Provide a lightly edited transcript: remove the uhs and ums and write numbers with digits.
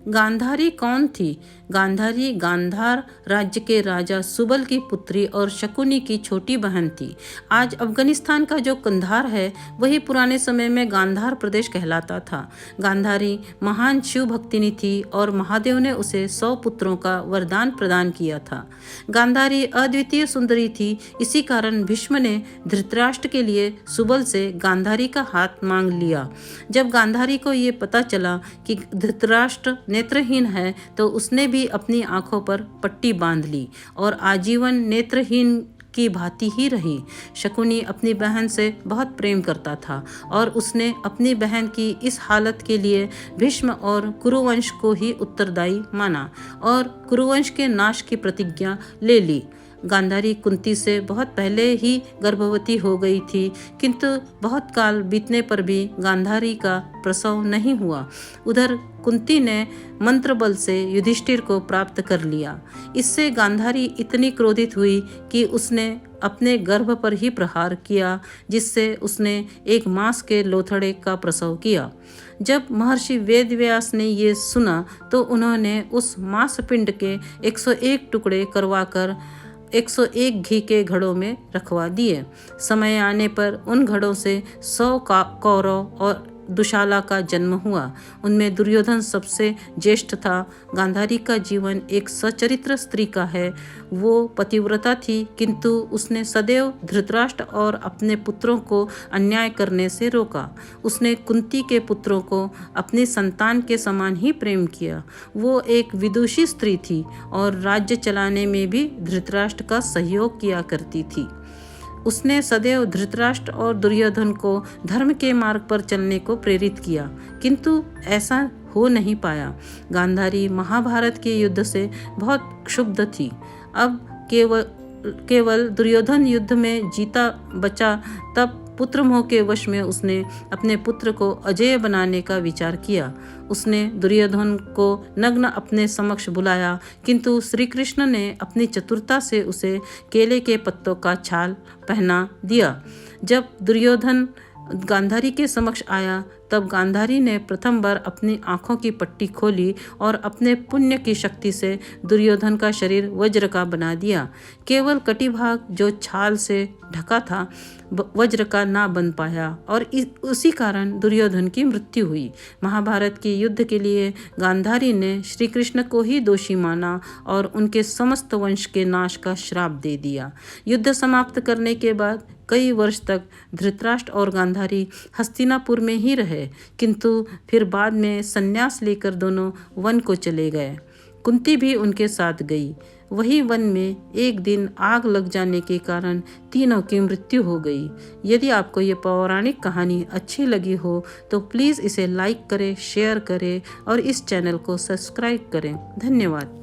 गांधारी कौन थी? गांधारी गांधार राज्य के राजा सुबल की पुत्री और शकुनी की छोटी बहन थी। आज अफगानिस्तान का जो कंधार है वही पुराने समय में गांधार प्रदेश कहलाता था। गांधारी महान शिव भक्तिनी थी और महादेव ने उसे 100 पुत्रों का वरदान प्रदान किया था। गांधारी अद्वितीय सुंदरी थी, इसी कारण भीष्म ने धृतराष्ट्र के लिए सुबल से गांधारी का हाथ मांग लिया। जब गांधारी को ये पता चला कि धृतराष्ट्र नेत्रहीन है तो उसने भी अपनी आंखों पर पट्टी बांध ली और आजीवन नेत्रहीन की भांति ही रही। शकुनी अपनी बहन से बहुत प्रेम करता था और उसने अपनी बहन की इस हालत के लिए भीष्म और कुरुवंश को ही उत्तरदायी माना और कुरुवंश के नाश की प्रतिज्ञा ले ली। गांधारी कुंती से बहुत पहले ही गर्भवती हो गई थी, किंतु बहुत काल बीतने पर भी गांधारी का प्रसव नहीं हुआ। उधर कुंती ने मंत्र बल से युधिष्ठिर को प्राप्त कर लिया। इससे गांधारी इतनी क्रोधित हुई कि उसने अपने गर्भ पर ही प्रहार किया, जिससे उसने एक मास के लोथड़े का प्रसव किया। जब महर्षि वेदव्यास ने ये सुना तो उन्होंने उस मांस पिंड के 101 टुकड़े करवाकर 101 घी के घड़ों में रखवा दिए। समय आने पर उन घड़ों से 100 कौरव और दुशाला का जन्म हुआ। उनमें दुर्योधन सबसे ज्येष्ठ था। गांधारी का जीवन एक सचरित्र स्त्री का है। वो पतिव्रता थी, किंतु उसने सदैव धृतराष्ट्र और अपने पुत्रों को अन्याय करने से रोका। उसने कुंती के पुत्रों को अपनी संतान के समान ही प्रेम किया। वो एक विदुषी स्त्री थी और राज्य चलाने में भी धृतराष्ट्र का सहयोग किया करती थी। उसने सदैव धृतराष्ट्र और दुर्योधन को धर्म के मार्ग पर चलने को प्रेरित किया, किंतु ऐसा हो नहीं पाया। गांधारी महाभारत के युद्ध से बहुत क्षुब्ध थी। अब केवल दुर्योधन युद्ध में जीता बचा, तब पुत्र मोह के वश में उसने अपने पुत्र को अजेय बनाने का विचार किया। उसने दुर्योधन को नग्न अपने समक्ष बुलाया, किंतु श्री कृष्ण ने अपनी चतुरता से उसे केले के पत्तों का छाल पहना दिया। जब दुर्योधन गांधारी के समक्ष आया तब गांधारी ने प्रथम बार अपनी आंखों की पट्टी खोली और अपने पुण्य की शक्ति से दुर्योधन का शरीर वज्र का बना दिया। केवल कटिभाग जो छाल से ढका था वज्र का ना बन पाया और उसी कारण दुर्योधन की मृत्यु हुई। महाभारत के युद्ध के लिए गांधारी ने श्री कृष्ण को ही दोषी माना और उनके समस्त वंश के नाश का श्राप दे दिया। युद्ध समाप्त करने के बाद कई वर्ष तक धृतराष्ट्र और गांधारी हस्तिनापुर में ही रहे, किंतु फिर बाद में संन्यास लेकर दोनों वन को चले गए। कुंती भी उनके साथ गई। वही वन में एक दिन आग लग जाने के कारण तीनों की मृत्यु हो गई। यदि आपको ये पौराणिक कहानी अच्छी लगी हो तो प्लीज़ इसे लाइक करें, शेयर करें और इस चैनल को सब्सक्राइब करें। धन्यवाद।